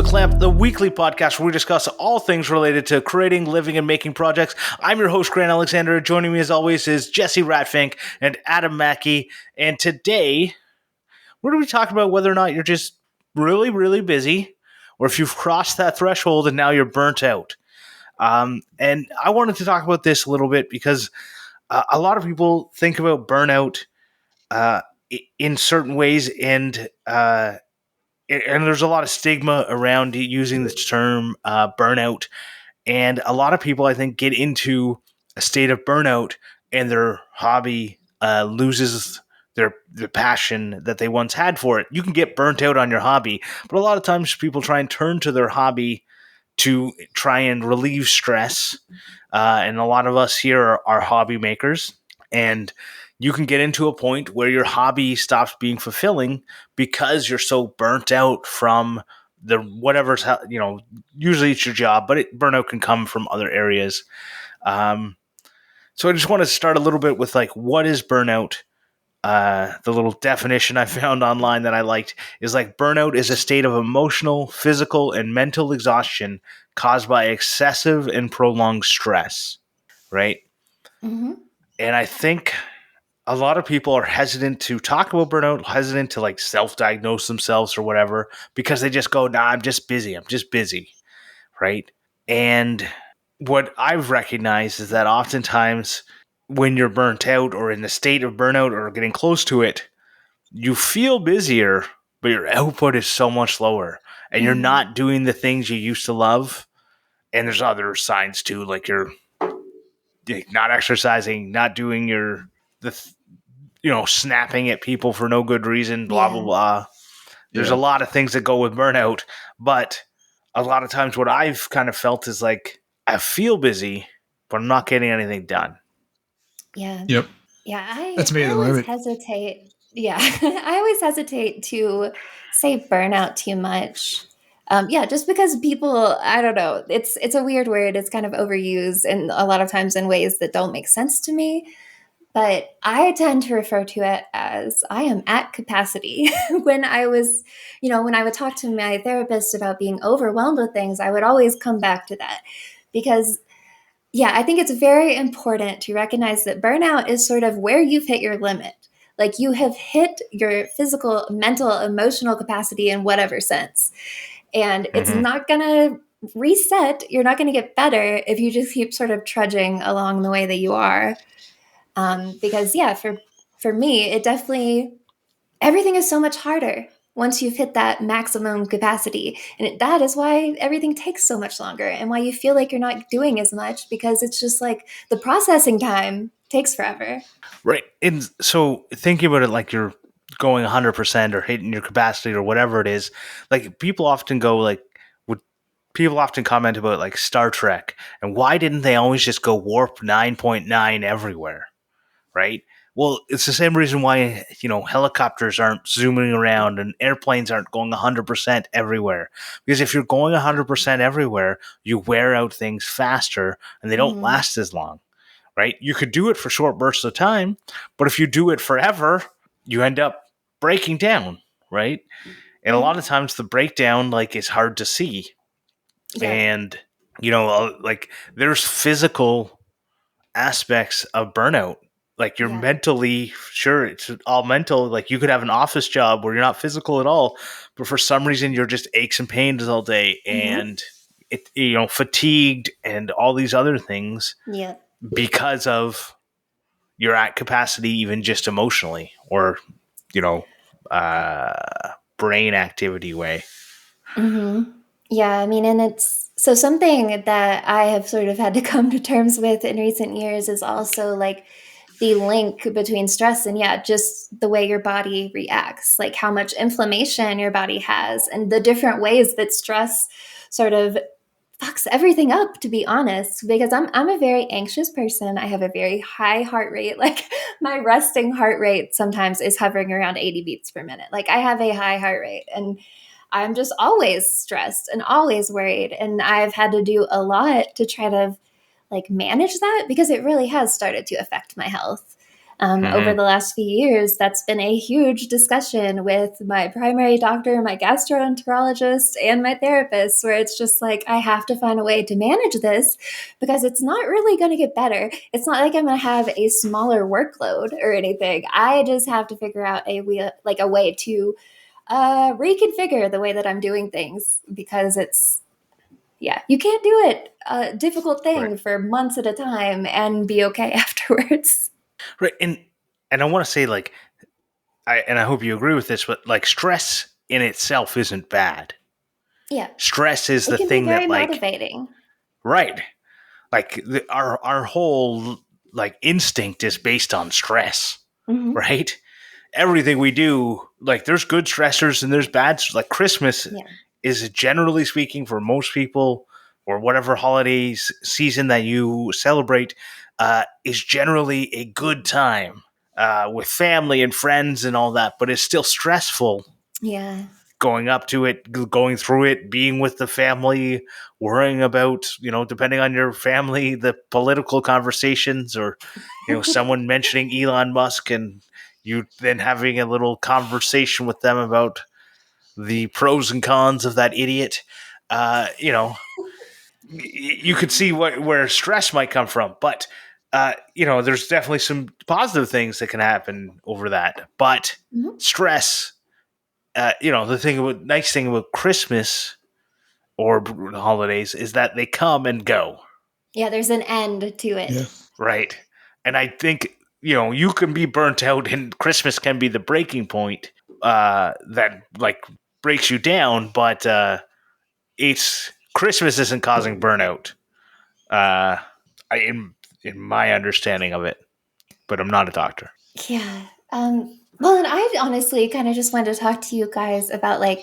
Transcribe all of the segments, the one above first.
to Clamp, the weekly podcast where we discuss all things related to creating, living, and making projects. I'm your host, Grant Alexander. Joining me as always is Jessy Ratfink and Adam Mackey. And today, we're going to be talking about whether or not you're just really, really busy, or if you've crossed that threshold and now you're burnt out. And I wanted to talk about this a little bit because a lot of people think about burnout in certain ways, and there's a lot of stigma around using the term burnout. And a lot of people, I think, get into a state of burnout and their hobby loses the passion that they once had for it. You can get burnt out on your hobby, but a lot of times people try and turn to their hobby to try and relieve stress. And a lot of us here are hobby makers. And you can get into a point where your hobby stops being fulfilling because you're so burnt out from the whatever's, usually it's your job, but burnout can come from other areas. So I just want to start a little bit with what is burnout? The little definition I found online that I liked is burnout is a state of emotional, physical, and mental exhaustion caused by excessive and prolonged stress, right? Mm-hmm. And I think a lot of people are hesitant to talk about burnout, hesitant to self-diagnose themselves or whatever, because they just go, nah, I'm just busy, right? And what I've recognized is that oftentimes when you're burnt out or in the state of burnout or getting close to it, you feel busier, but your output is so much lower and you're not doing the things you used to love. And there's other signs too, like you're not exercising, not doing snapping at people for no good reason, blah, blah, blah. There's a lot of things that go with burnout, but a lot of times what I've kind of felt is I feel busy, but I'm not getting anything done. Yeah. Yep. Yeah. That's me I at the always moment. hesitate. Yeah. I always hesitate to say burnout too much. Just because people, I don't know, it's a weird word. It's kind of overused and a lot of times in ways that don't make sense to me. But I tend to refer to it as I am at capacity. When I would talk to my therapist about being overwhelmed with things, I would always come back to that because I think it's very important to recognize that burnout is sort of where you've hit your limit. Like you have hit your physical, mental, emotional capacity in whatever sense. And it's not going to reset. You're not going to get better if you just keep sort of trudging along the way that you are. Because for me, it definitely, everything is so much harder once you've hit that maximum capacity. And that is why everything takes so much longer and why you feel like you're not doing as much, because it's just the processing time takes forever. Right. And so thinking about it you're going 100% or hitting your capacity or whatever it is, people often people often comment about Star Trek and why didn't they always just go warp 9.9 everywhere? Right. Well, it's the same reason why, helicopters aren't zooming around and airplanes aren't going 100% everywhere. Because if you're going 100% everywhere, you wear out things faster and they don't last as long, right? You could do it for short bursts of time, but if you do it forever, you end up breaking down, right? And a lot of times the breakdown, is hard to see. Yeah. And, there's physical aspects of burnout. You're mentally, sure, it's all mental. You could have an office job where you're not physical at all, but for some reason you're just aches and pains all day and fatigued and all these other things. Yeah. Because of you're at capacity, even just emotionally or, brain activity way. Mm-hmm. Yeah. I mean, and it's so something that I have sort of had to come to terms with in recent years is also the link between stress and just the way your body reacts, how much inflammation your body has and the different ways that stress sort of fucks everything up, to be honest, because I'm a very anxious person. I have a very high heart rate. My resting heart rate sometimes is hovering around 80 beats per minute. I have a high heart rate and I'm just always stressed and always worried. And I've had to do a lot to try to manage that because it really has started to affect my health. Over Mm-hmm. the last few years, that's been a huge discussion with my primary doctor, my gastroenterologist, and my therapist, where it's just like, I have to find a way to manage this because it's not really going to get better. It's not like I'm going to have a smaller workload or anything. I just have to figure out a way to reconfigure the way that I'm doing things because yeah, you can't do it a difficult Right. thing for months at a time and be okay afterwards. Right. And I want to say, like, I hope you agree with this, but like stress in itself isn't bad. Yeah, Stress is it the can be thing very that, like, motivating. right, like our whole like instinct is based on stress, Hmm. right? Everything we do, like, there's good stressors and there's bad. Like Christmas Yeah. is, generally speaking, for most people, or whatever holidays season that you celebrate, is generally a good time with family and friends and all that. But it's still stressful Yeah. going up to it, going through it, being with the family, worrying about, depending on your family, the political conversations, or, someone mentioning Elon Musk, and you then having a little conversation with them about the pros and cons of that idiot. You could see where stress might come from, but there's definitely some positive things that can happen over that. But Mhm. stress, the nice thing about Christmas or the holidays is that they come and go, Yeah, there's an end to Yeah. it. right? And I think, you can be burnt out, and Christmas can be the breaking point that, like, breaks you down, but it's Christmas isn't causing burnout. Uh, in my understanding of it, but I'm not a doctor. Yeah. Well, and I honestly kind of just wanted to talk to you guys about like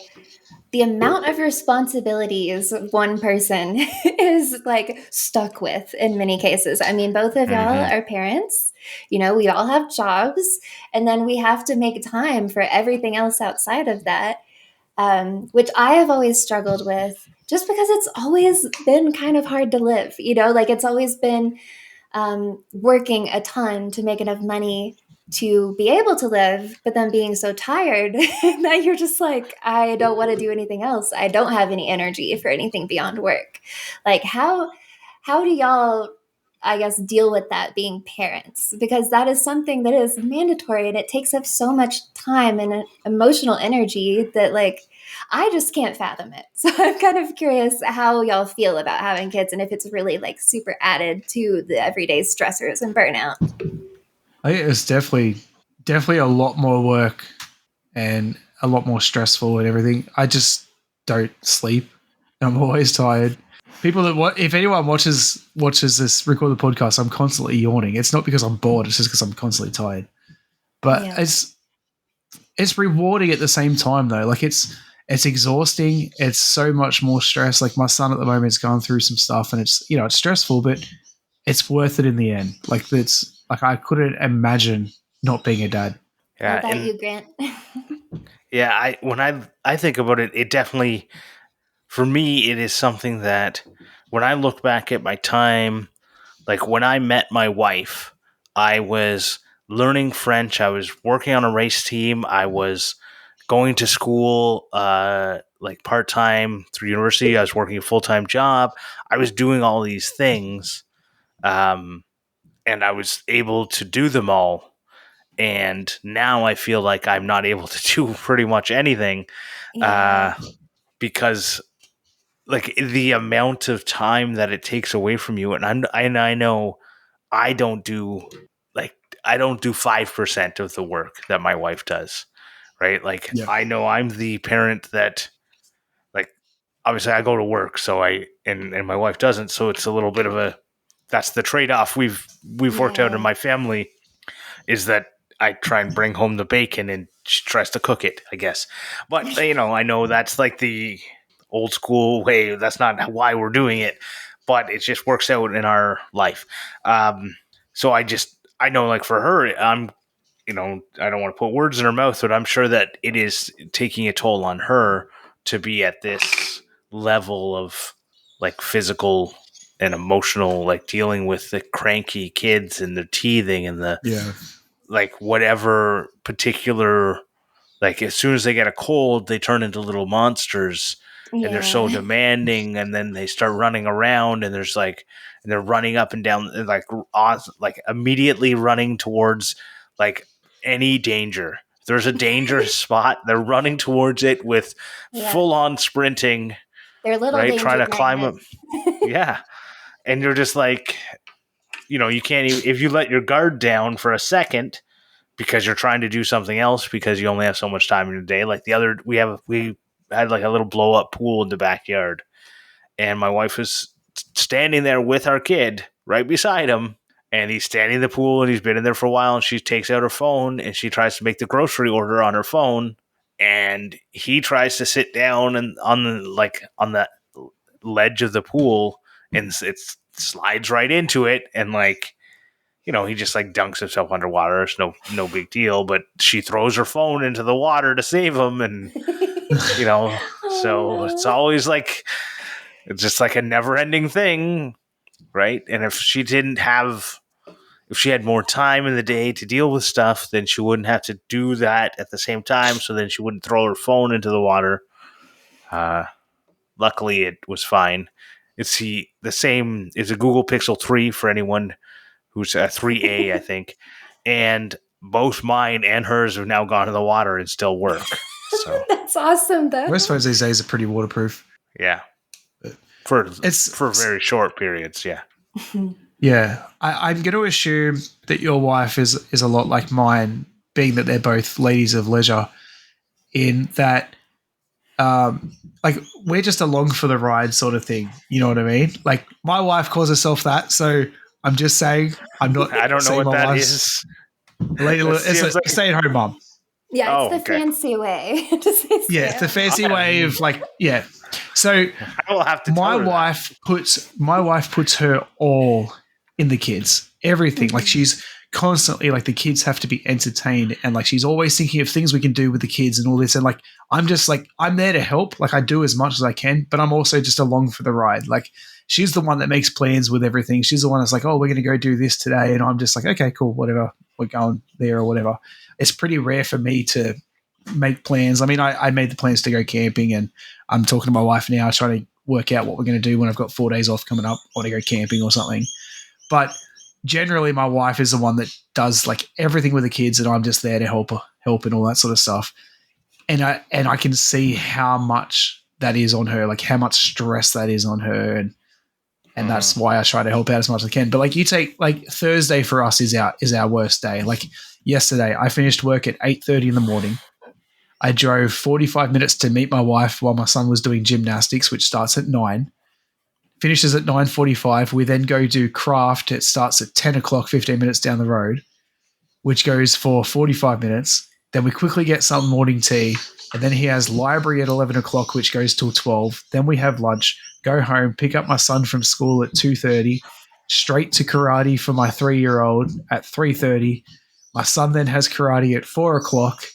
the amount of responsibilities one person is like stuck with in many cases. I mean, both of y'all Mm-hmm. are parents. We all have jobs, and then we have to make time for everything else outside of that, which I have always struggled with just because it's always been kind of hard to live. Like it's always been working a ton to make enough money to be able to live, but then being so tired that you're just like, I don't want to do anything else. I don't have any energy for anything beyond work. Like how do y'all, I guess, deal with that being parents? Because that is something that is mandatory and it takes up so much time and emotional energy that like I just can't fathom it. So I'm kind of curious how y'all feel about having kids and if it's really like super added to the everyday stressors and burnout. I think it's definitely a lot more work and a lot more stressful and everything. I just don't sleep. I'm always tired. People if anyone watches this record the podcast, I'm constantly yawning. It's not because I'm bored, it's just because I'm constantly tired. But Yeah. it's rewarding at the same time though. Like it's exhausting. It's so much more stress. Like my son at the moment is going through some stuff and it's stressful, but it's worth it in the end. Like it's like I couldn't imagine not being a dad. What Yeah, about and you, Grant? yeah, when I think about it, it definitely, for me, it is something that when I look back at my time, like when I met my wife, I was learning French. I was working on a race team. I was going to school, like part time through university. I was working a full time job. I was doing all these things, um, and I was able to do them all. And now I feel like I'm not able to do pretty much anything, Yeah. uh, because, like, the amount of time that it takes away from you, and I know I don't do, like, I don't do 5% of the work that my wife does, right? Like, Yeah. I know I'm the parent that, like, obviously I go to work, so and my wife doesn't, so it's a little bit of a, that's the trade off we've worked out in Yeah. my family, is that I try and bring home the bacon and she tries to cook it, I guess. But, I know that's like the old school way. That's not why we're doing it, but it just works out in our life. So I know, like, for her, I don't want to put words in her mouth, but I'm sure that it is taking a toll on her to be at this level of, like, physical and emotional, like, dealing with the cranky kids and the teething and the, Yeah. like whatever particular, like as soon as they get a cold, they turn into little monsters and they're so Yeah. demanding, and then they start running around, and there's like, and they're running up and down, and like immediately running towards like any danger. If there's a dangerous spot, they're running towards it with Yeah. full on sprinting, They're little right? danger Trying to climb up. magnets. Yeah. And you're just like, you can't even, if you let your guard down for a second because you're trying to do something else because you only have so much time in your day. Like we had like a little blow up pool in the backyard, and my wife was standing there with our kid right beside him, and he's standing in the pool and he's been in there for a while, and she takes out her phone and she tries to make the grocery order on her phone, and he tries to sit down and on the ledge of the pool, and it slides right into it, and like, he just like dunks himself underwater. It's no big deal, but she throws her phone into the water to save him, and so it's no. always like, it's just like a never ending thing, right? And if she had more time in the day to deal with stuff, then she wouldn't have to do that at the same time. So then she wouldn't throw her phone into the water. Luckily, it was fine. It's the same. It's a Google Pixel 3 for anyone who's a 3A, I think. And both mine and hers have now gone in the water and still work. So That's awesome, though. Most phones these days are pretty waterproof. yeah, for It's very short periods. Yeah. Yeah, I'm going to assume that your wife is a lot like mine, being that they're both ladies of leisure. In that, like we're just along for the ride, sort of thing. You know what I mean? Like my wife calls herself that, so I'm just saying I'm not. I don't know saying what my that wife's is. It's a like- stay-at-home mom. Yeah, it's Oh, the okay. fancy way to say Yeah, it's the fancy way of like, yeah. So I will have to. my tell her that. wife puts her all in the kids, everything. Like she's constantly like, the kids have to be entertained, and like she's always thinking of things we can do with the kids and all this. And like I'm just like, I'm there to help. Like I do as much as I can, but I'm also just along for the ride. Like she's the one that makes plans with everything. She's the one that's like, oh, we're going to go do this today, and I'm just like, okay, cool, whatever, we're going there or whatever. It's pretty rare for me to make plans. I mean, I made the plans to go camping, and I'm talking to my wife now, trying to work out what we're going to do when I've got 4 days off coming up. I want to go camping or something. But generally, my wife is the one that does like everything with the kids, and I'm just there to help and all that sort of stuff. And I can see how much that is on her, like how much stress that is on her, and that's why I try to help out as much as I can. But like you take like Thursday for us is our worst day. Like yesterday, I finished work at 8:30 in the morning. I drove 45 minutes to meet my wife while my son was doing gymnastics, which starts at 9. Finishes at 9:45. We then go do craft. It starts at 10 o'clock, 15 minutes down the road, which goes for 45 minutes. Then we quickly get some morning tea. And then he has library at 11 o'clock, which goes till 12. Then we have lunch, go home, pick up my son from school at 2:30, straight to karate for my 3-year-old at 3:30. My son then has karate at 4 o'clock.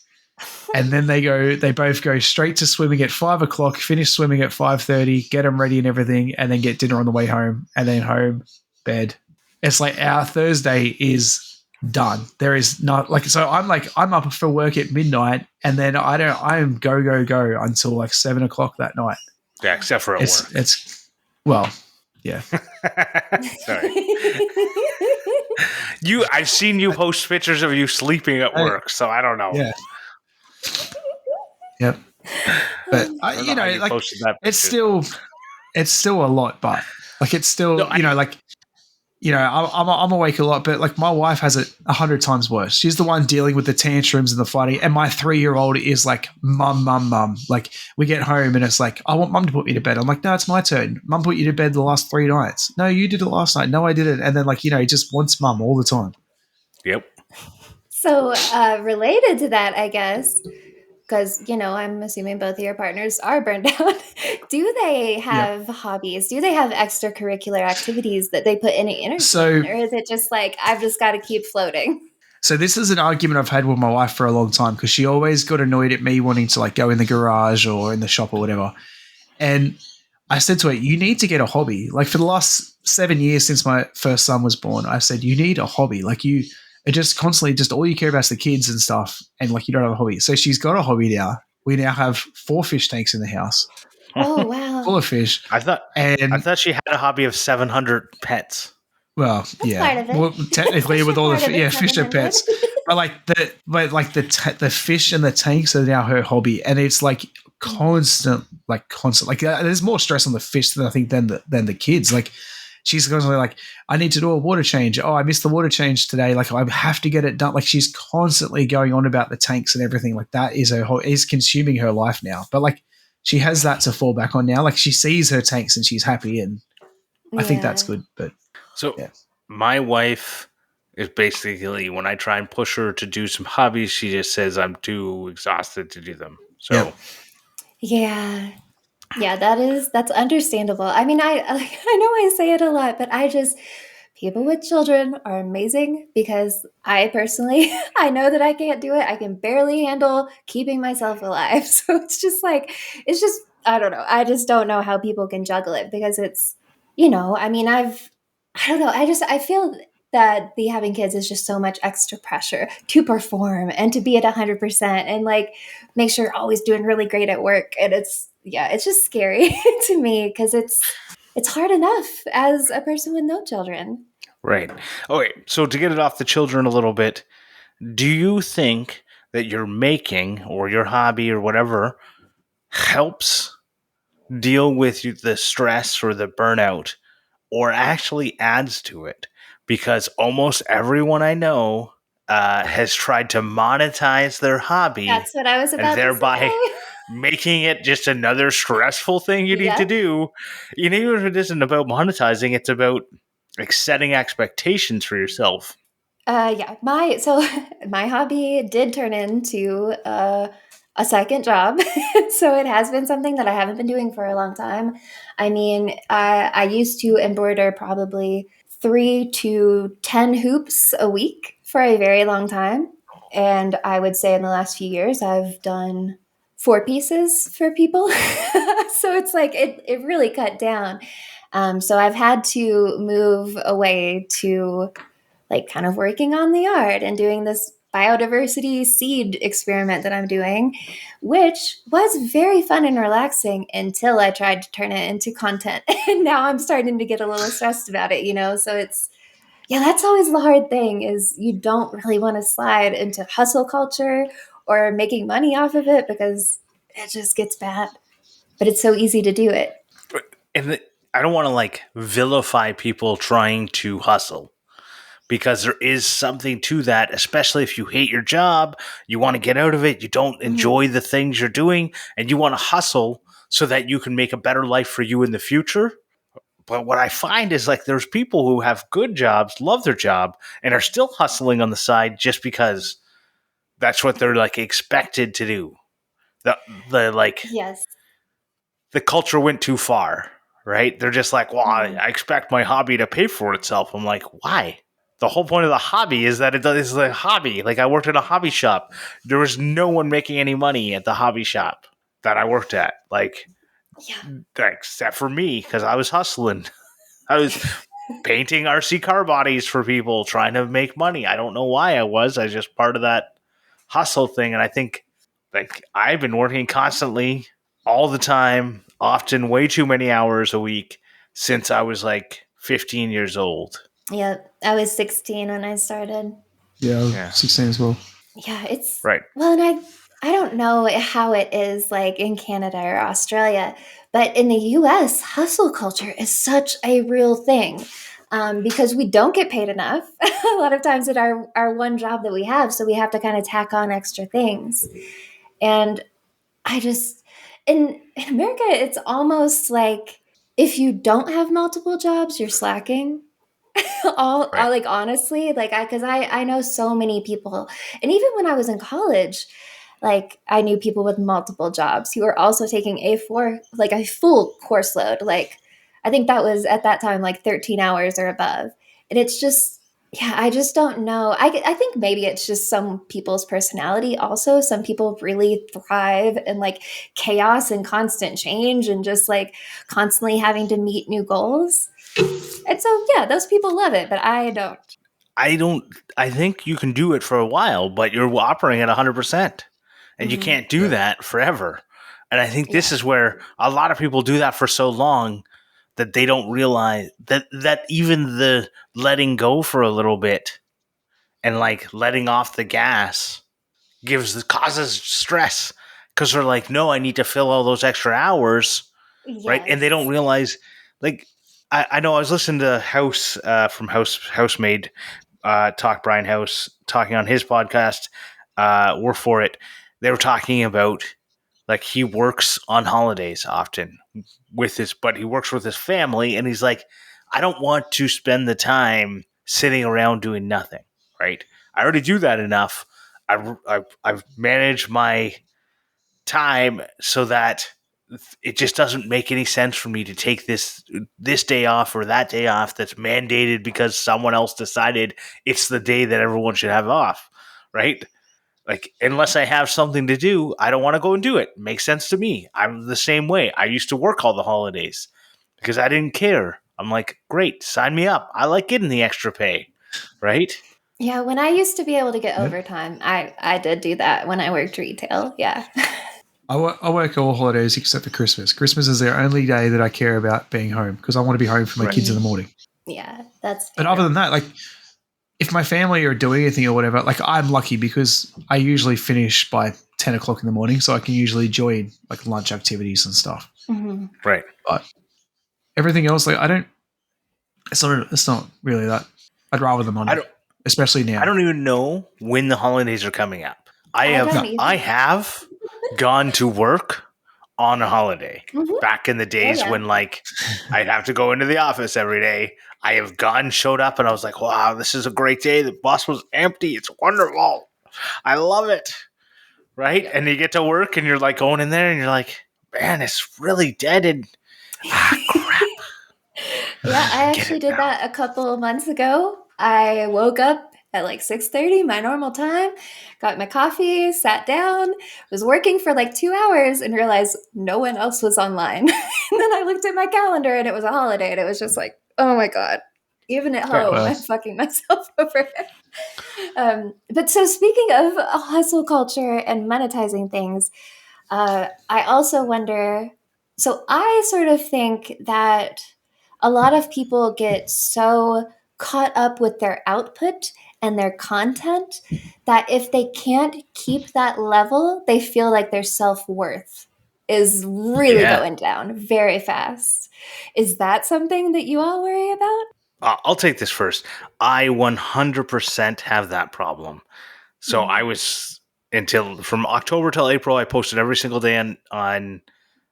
And then they both go straight to swimming at 5 o'clock, finish swimming at 5:30, get them ready and everything, and then get dinner on the way home, and then home, bed. It's like our Thursday is done. There is not like, so I'm up for work at midnight, and then I am go until like 7 o'clock that night. Yeah, except for at work. It's well, yeah. Sorry. I've seen you post pictures of you sleeping at work, so I don't know. Yeah. Yep. But I don't know how you like posted that it's picture. still a lot, but like it's still I'm awake a lot, but like my wife has it 100 times worse. She's the one dealing with the tantrums and the fighting, and my 3-year-old is like, mum. Like we get home and it's like, I want mum to put me to bed. I'm like, no, it's my turn. Mum put you to bed the last 3 nights. No, you did it last night. No, I didn't. And then like, he just wants mum all the time. Yep. So related to that, I guess, because, I'm assuming both of your partners are burned out. Do they have hobbies? Do they have extracurricular activities that they put any energy in? Or is it just like, I've just got to keep floating? So this is an argument I've had with my wife for a long time, because she always got annoyed at me wanting to like go in the garage or in the shop or whatever. And I said to her, you need to get a hobby. Like for the last 7 years since my first son was born, I said, you need a hobby. Like it just constantly just all you care about is the kids and stuff, and like you don't have a hobby. So she's got a hobby now. We now have 4 fish tanks in the house Oh wow. full of fish. I And thought she had a hobby of 700 pets. well, That's yeah, part of it. well, technically Fish with are all part the of it, fish are 700. pets, but the fish and the tanks are now her hobby, and it's like constant. Like there's more stress on the fish than I think than the kids. Like she's constantly like, I need to do a water change. Oh, I missed the water change today. Like I have to get it done. Like she's constantly going on about the tanks and everything. Like that is consuming her life now. But like she has that to fall back on now. Like she sees her tanks and she's happy, and I think that's good. But So yeah. my wife is basically, when I try and push her to do some hobbies, she just says I'm too exhausted to do them. So Yep. Yeah. Yeah, that's understandable. I mean, I know I say it a lot, but people with children are amazing because I personally I know that I can't do it. I can barely handle keeping myself alive. So it's just I don't know. I just don't know how people can juggle it because I mean, I don't know. I feel that the having kids is just so much extra pressure to perform and to be at 100% and like make sure you're always doing really great at work. And it's just scary to me because it's hard enough as a person with no children. right. Okay, so to get it off the children a little bit, do you think that your making or your hobby or whatever helps deal with the stress or the burnout, or actually adds to it? Because almost everyone I know has tried to monetize their hobby That's what I was and about to thereby say. making it just another stressful thing you need to Yep. do. Even if it isn't about monetizing, it's about like setting expectations for yourself. Yeah, my hobby did turn into a second job, so it has been something that I haven't been doing for a long time. I mean, I used to embroider probably 3 to 10 hoops a week for a very long time, and I would say in the last few years I've done 4 pieces for people. So it's like it really cut down. So I've had to move away to like kind of working on the art and doing this biodiversity seed experiment that I'm doing, which was very fun and relaxing until I tried to turn it into content. And now I'm starting to get a little stressed about it. So yeah, that's always the hard thing is you don't really want to slide into hustle culture or making money off of it because it just gets bad. But it's so easy to do it. And I don't want to like vilify people trying to hustle, because there is something to that, especially if you hate your job, you want to get out of it, you don't Mhm. enjoy the things you're doing, and you want to hustle so that you can make a better life for you in the future. But what I find is like there's people who have good jobs, love their job, and are still hustling on the side just because that's what they're like expected to do. The like Yes. the culture went too far, right? They're just like, well, Mhm. I expect my hobby to pay for itself. I'm like, why? The whole point of the hobby is that it's a hobby. Like I worked at a hobby shop. There was no one making any money at the hobby shop that I worked at. Like, Yeah. except for me, because I was hustling. I was painting RC car bodies for people, trying to make money. I don't know why I was. I was just part of that hustle thing. And I think like I've been working constantly all the time, often way too many hours a week since I was like 15 years old. Yep. I was 16 when I started. Yeah, I was Yeah. 16 as well. Yeah, it's Right. well, and I don't know how it is like in Canada or Australia, but in the US, hustle culture is such a real thing because we don't get paid enough a lot of times at our one job that we have, so we have to kind of tack on extra things. And I just in America, it's almost like if you don't have multiple jobs, you're slacking. All Right. like honestly, like I know so many people, and even when I was in college, like I knew people with multiple jobs who were also taking a full course load. Like I think that was at that time like 13 hours or above, and it's just yeah, I just don't know. I think maybe it's just some people's personality. Also, some people really thrive in like chaos and constant change, and just like constantly having to meet new goals. And so, yeah, those people love it, but I don't. I don't. I think you can do it for a while, but you're operating at 100%, and you Mhm. can't do Yeah. that forever. And I think this Yeah. is where a lot of people do that for so long that they don't realize that even the letting go for a little bit and like letting off the gas causes stress because they're like, no, I need to fill all those extra hours, right? And they don't Yes. realize, like, I know I was listening to Housemaid talk, Brian House talking on his podcast. We're for it. They were talking about like he works on holidays often but he works with his family, and he's like, I don't want to spend the time sitting around doing nothing. Right? I already do that enough. I've managed my time so that it just doesn't make any sense for me to take this day off or that day off that's mandated because someone else decided it's the day that everyone should have off, right? Like, unless I have something to do, I don't want to go and do it. Makes sense to me. I'm the same way. I used to work all the holidays because I didn't care. I'm like, great, sign me up. I like getting the extra pay, right? Yeah, when I used to be able to get Yeah. overtime, I did do that when I worked retail. Yeah. I work all holidays except for Christmas. Christmas is the only day that I care about being home because I want to be home for my Right. kids in the morning. Yeah, that's But fair. other than that, like if my family are doing anything or whatever, like I'm lucky because I usually finish by 10 o'clock in the morning. So I can usually join like lunch activities and stuff. Mhm. Right. But everything else, like it's not really that. I'd rather the I money, don't especially I now. don't even know when the holidays are coming up. I don't No. I either. have gone to work on a holiday. Mhm. Back in the Oh days yeah. when like I'd have to go into the office every day. I have gone, showed up, and I was like, wow, this is a great day. The bus was empty. It's wonderful. I love it. Right? Yeah. And you get to work and you're like going in there and you're like, man, it's really dead and crap. Yeah, I Get actually it did now. that a couple of months ago. I woke up at like 6:30, my normal time, got my coffee, sat down, was working for like 2 hours and realized no one else was online. And then I looked at my calendar and it was a holiday and it was just like, "Oh my god. Even at Right. home, Well, I'm fucking myself over." But so speaking of hustle culture and monetizing things, I also wonder. So I sort of think that a lot of people get so caught up with their output and their content that if they can't keep that level, they feel like their self worth is really Yeah. going down very fast. Is that something that you all worry about? I'll take this first. I 100% have that problem. So I Mm. was until from October till April, I posted every single day on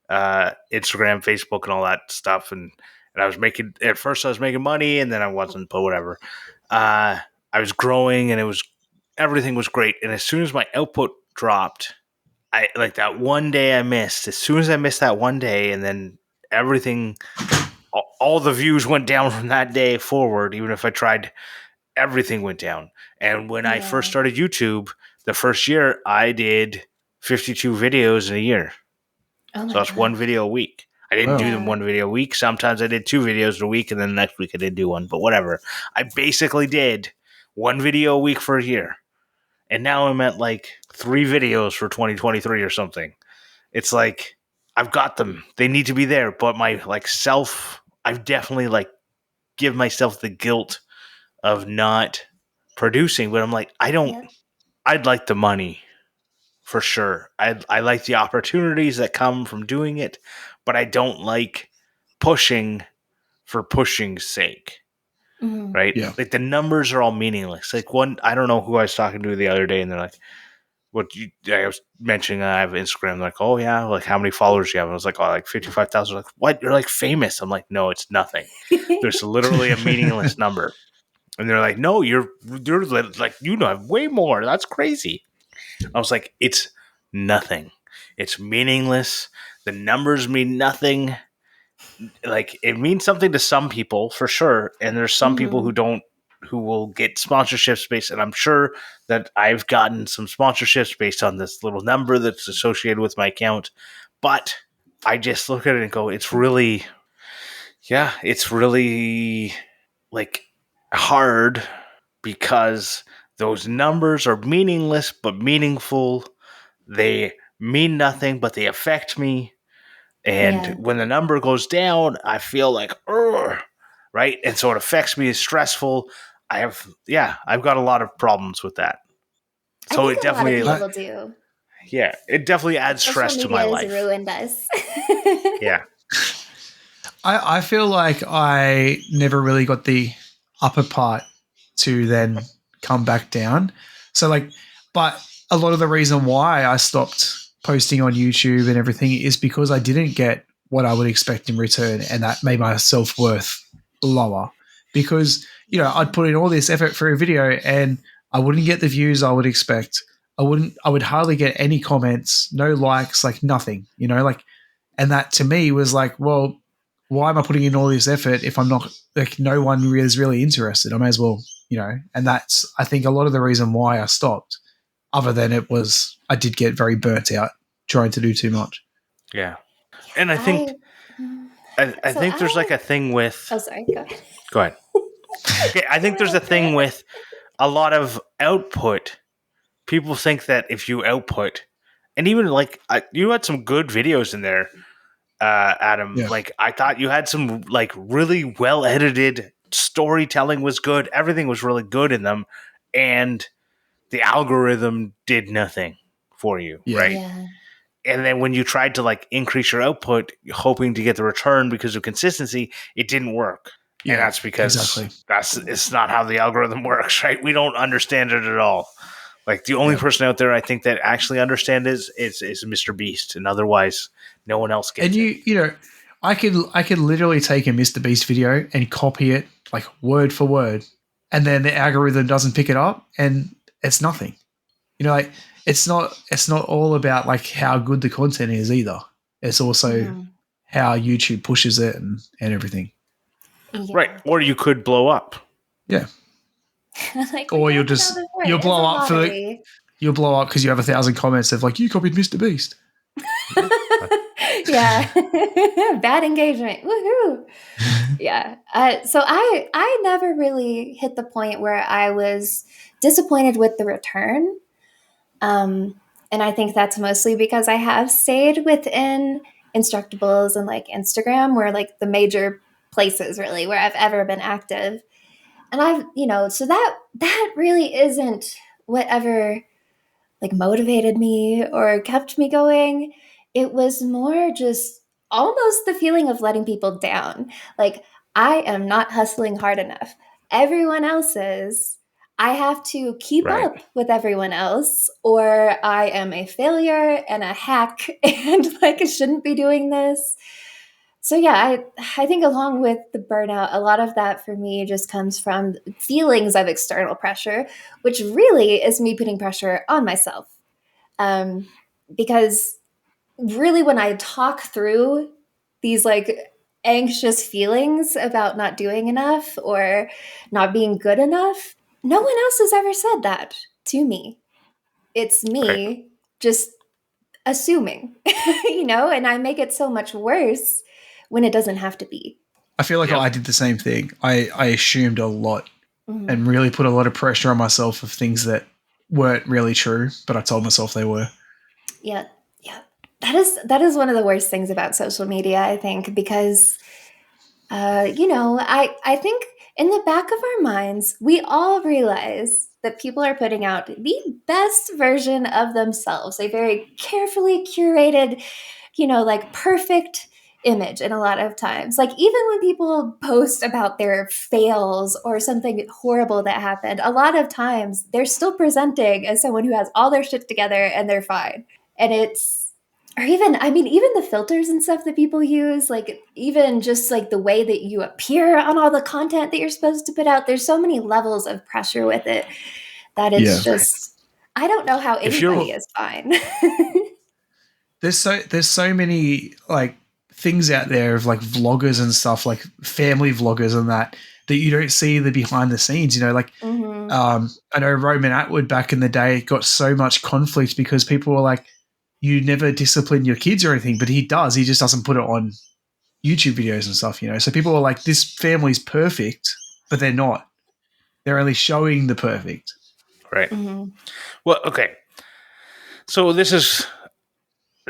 Instagram, Facebook, and all that stuff. And I was making at first I was making money, and then I wasn't, but whatever. I was growing, and everything was great. And as soon as my output dropped, I like that one day I missed. As soon as I missed that one day, and then everything, all the views went down from that day forward. Even if I tried, everything went down. And when I first Yeah. started YouTube, the first year I did 52 videos in a year. Oh So my that's one god. video a week. I didn't do well, them Yeah. one video a week. Sometimes I did 2 videos a week, and then the next week I didn't do one. But whatever. I basically did one video a week for a year. And now I'm at like 3 videos for 2023 or something. It's like I've got them. They need to be there. But my like I've definitely like give myself the guilt of not producing. But I'm like, Yeah. I'd like the money for sure. I like the opportunities that come from doing it, but I don't like pushing for pushing's sake, Mhm. right? yeah. Like the numbers are all meaningless. Like I don't know who I was talking to the other day, and they're like, I was mentioning I have Instagram. Like, oh yeah, like how many followers do you have? And I was like, oh, like 55,000. Like, what? You're like famous. I'm like, no, it's nothing. There's literally a meaningless number. And they're like, no, you're like, you know, have way more. That's crazy. I was like, it's nothing. It's meaningless. The numbers mean nothing. Like it means something to some people for sure, and there's some people Mhm. who will get sponsorships based, and I'm sure that I've gotten some sponsorships based on this little number that's associated with my account. But I just look at it and go, it's really like hard because those numbers are meaningless but meaningful. They mean nothing, but they affect me. And Yeah. when the number goes down, I feel like, ugh, right? And so it affects me. It's stressful. I've got a lot of problems with that. I So think it a lot of definitely, people do. it definitely adds Social stress to my media has life. ruined us. Yeah. I feel like I never really got the upper part to then come back down. So like, but a lot of the reason why I stopped posting on YouTube and everything is because I didn't get what I would expect in return, and that made my self-worth lower. Because, I'd put in all this effort for a video and I wouldn't get the views I would expect. I would hardly get any comments, no likes, like nothing, and that to me was like, well, why am I putting in all this effort if I'm not, like, no one is really interested? I may as well, and that's, I think, a lot of the reason why I stopped, other than I did get very burnt out trying to do too much. Yeah. And I I think, I so think there's like I a thing with, oh sorry, go ahead. go ahead. Okay. I think there's a thing with a lot of output. People think that if you output, and even like you had some good videos in there, Adam. Yeah. Like I thought you had some like really well edited storytelling was good. Everything was really good in them, and the algorithm did nothing for you, Yeah. right? Yeah. And then when you tried to like increase your output, hoping to get the return because of consistency, it didn't work. Yeah, And that's because exactly. it's not how the algorithm works, right? We don't understand it at all. Like the only Yeah. person out there I think that actually understands is Mr. Beast, and otherwise no one else gets And it. I could literally take a Mr. Beast video and copy it like word for word, and then the algorithm doesn't pick it up, and it's nothing. Like it's not all about like how good the content is either. It's also Mhm. how YouTube pushes it and everything. Yeah. Right. Or you could blow up. Yeah. Like Or we talked about before, you'll it's blow a up lottery. you'll blow up because you have 1,000 comments of like, you copied Mr. Beast. Yeah. Bad engagement. Woohoo. Yeah. So I never really hit the point where I was disappointed with the return. And I think that's mostly because I have stayed within Instructables and like Instagram, where like the major places really where I've ever been active. And I've, so that really isn't whatever like motivated me or kept me going. It was more just almost the feeling of letting people down. Like, I am not hustling hard enough. Everyone else is. I have to keep Right. up with everyone else, or I am a failure and a hack and like I shouldn't be doing this. So yeah, I think along with the burnout, a lot of that for me just comes from feelings of external pressure, which really is me putting pressure on myself. Um, because really, when I talk through these like anxious feelings about not doing enough or not being good enough, no one else has ever said that to me. It's Right. me just assuming, and I make it so much worse when it doesn't have to be. I feel like Yep. I did the same thing. I assumed a lot Mhm. and really put a lot of pressure on myself of things that weren't really true, but I told myself they were. Yeah, yeah. That is one of the worst things about social media, I think, because I think in the back of our minds, we all realize that people are putting out the best version of themselves, a very carefully curated, like perfect image. And a lot of times, like even when people post about their fails or something horrible that happened, a lot of times they're still presenting as someone who has all their shit together and they're fine. And or even, I mean, even the filters and stuff that people use, like even just like the way that you appear on all the content that you're supposed to put out, there's so many levels of pressure with it that it's Yeah. just, I don't know how If you're anybody is fine. There's so many like things out there of like vloggers and stuff, like family vloggers and that you don't see the behind the scenes. Like Mhm. I know Roman Atwood back in the day got so much conflict because people were like, "You never discipline your kids or anything," but he does. He just doesn't put it on YouTube videos and stuff. So people were like, "This family's perfect," but they're not. They're only showing the perfect. Right. Mhm. Well, okay. So this is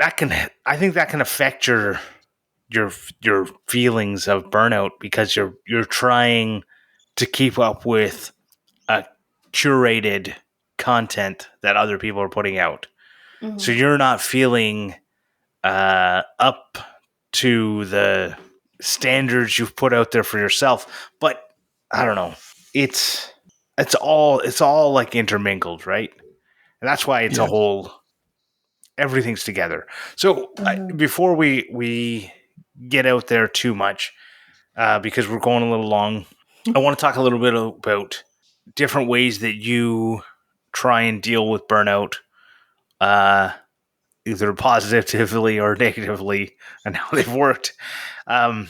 I think that can affect your feelings of burnout because you're trying to keep up with a curated content that other people are putting out. So Mhm. you're not feeling up to the standards you've put out there for yourself. But I don't know. It's all like intermingled, right? And that's why it's a Yeah. whole everything's together. So Mhm. before we get out there too much, because we're going a little long, I want to talk a little bit about different ways that you try and deal with burnout, uh, either positively or negatively, and how they've worked. Um,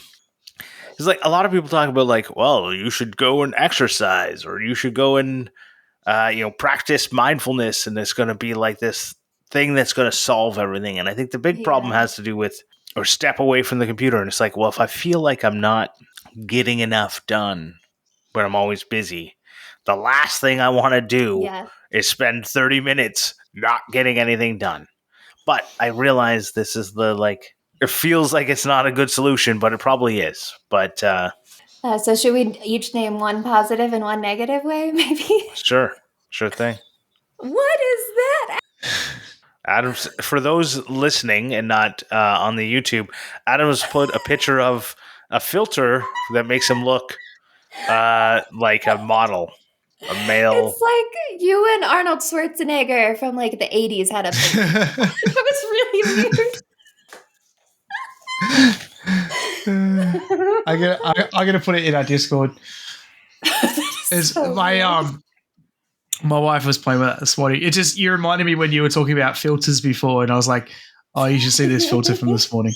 it's like a lot of people talk about, like, well, you should go and exercise, or you should go and practice mindfulness, and it's going to be like this thing that's going to solve everything. And I think the big problem Yeah. has to do with, or step away from the computer. And it's like, well, if I feel like I'm not getting enough done, but I'm always busy, the last thing I want to do Yeah. is spend 30 minutes not getting anything done. But I realize this is it feels like it's not a good solution, but it probably is. But So should we each name one positive and one negative way, maybe? sure thing. What is that? Adam's, for those listening and not on the YouTube, Adam's put a picture of a filter that makes him look like a model, a male. It's like you and Arnold Schwarzenegger from like the 80s had a thing. That was really weird. I'm gonna put it in our Discord. It's So my weird. my wife was playing with that this morning. It just, you reminded me when you were talking about filters before, and I was like, oh, you should see this filter from this morning.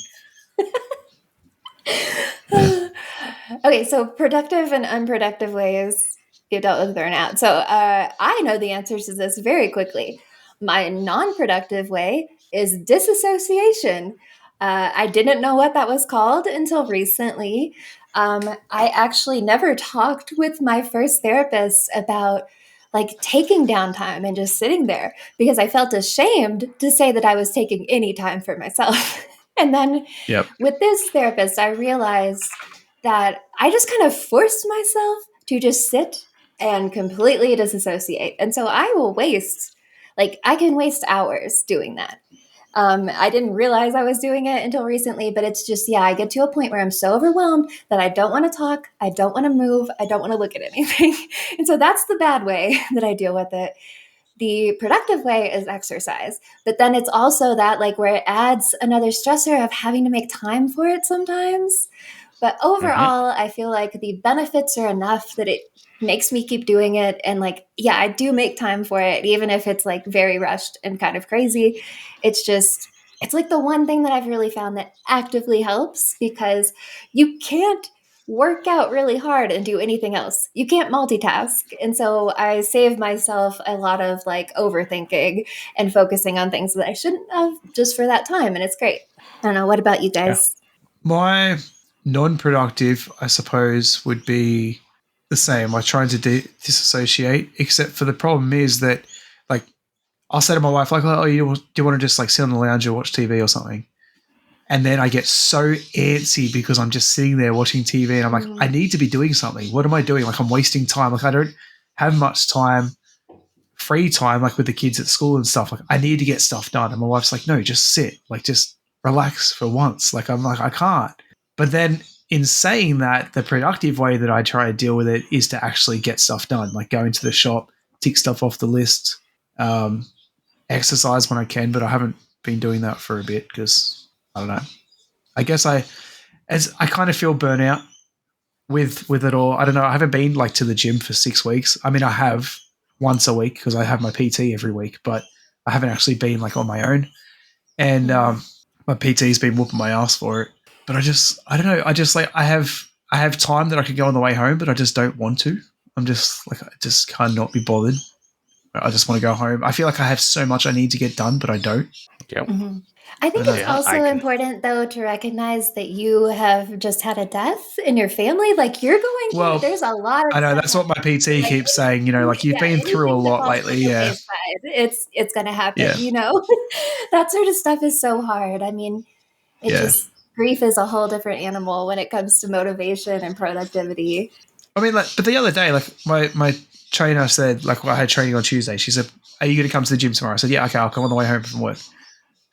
Okay, so productive and unproductive ways you dealt with burnout. So I know the answers to this very quickly. My non-productive way is disassociation. I didn't know what that was called until recently. I actually never talked with my first therapist about like taking downtime and just sitting there because I felt ashamed to say that I was taking any time for myself. And then Yep. with this therapist, I realized that I just kind of forced myself to just sit and completely disassociate. And so I will waste, like, I can waste hours doing that. I didn't realize I was doing it until recently, but it's just, yeah, I get to a point where I'm so overwhelmed that I don't want to talk, I don't want to move, I don't want to look at anything. And so that's the bad way that I deal with it. The productive way is exercise, but then it's also that like where it adds another stressor of having to make time for it sometimes. But Mhm. overall, I feel like the benefits are enough that it makes me keep doing it. And like, yeah, I do make time for it, even if it's like very rushed and kind of crazy. It's just, it's like the one thing that I've really found that actively helps because you can't work out really hard and do anything else. You can't multitask. And so I save myself a lot of like overthinking and focusing on things that I shouldn't have just for that time. And it's great. I don't know. What about you Yeah. guys? My non-productive, I suppose, would be the same. I try to disassociate, except for the problem is that, like, I'll say to my wife, like, oh, do you want to just like sit on the lounge or watch TV or something? And then I get so antsy because I'm just sitting there watching TV and I'm like, I Mm. need to be doing something. What am I doing? Like, I'm wasting time. Like, I don't have much time, free time, like with the kids at school and stuff. Like, I need to get stuff done. And my wife's like, no, just sit. Like, just relax for once. Like, I'm like, I can't. But then in saying that, the productive way that I try to deal with it is to actually get stuff done, like go into the shop, tick stuff off the list, exercise when I can, but I haven't been doing that for a bit because I don't know. I guess as I kind of feel burnout with it all. I don't know. I haven't been like to the gym for 6 weeks. I mean, I have once a week because I have my PT every week, but I haven't actually been like on my own. And my PT's been whooping my ass for it. But I don't know. I have time that I could go on the way home, but I just don't want to. I'm just like, I just cannot be bothered. I just want to go home. I feel like I have so much I need to get done, but I don't. Yep. Mhm. I think But, it's Yeah, I also can. important, though, to recognize that you have just had a death in your family. Like, you're going through, well, there's a lot of I know stuff that's what my happening. PT Like, keeps saying. You know, like you've yeah, been through a anything that lot falls lately. from the Yeah, wayside, it's gonna happen, yeah, you know? That sort of stuff is so hard. I mean, it yeah. just grief is a whole different animal when it comes to motivation and productivity. I mean, like, but the other day, like my trainer said, like, well, I had training on Tuesday. She said, "Are you going to come to the gym tomorrow?" I said, "Yeah, okay, I'll come on the way home from work."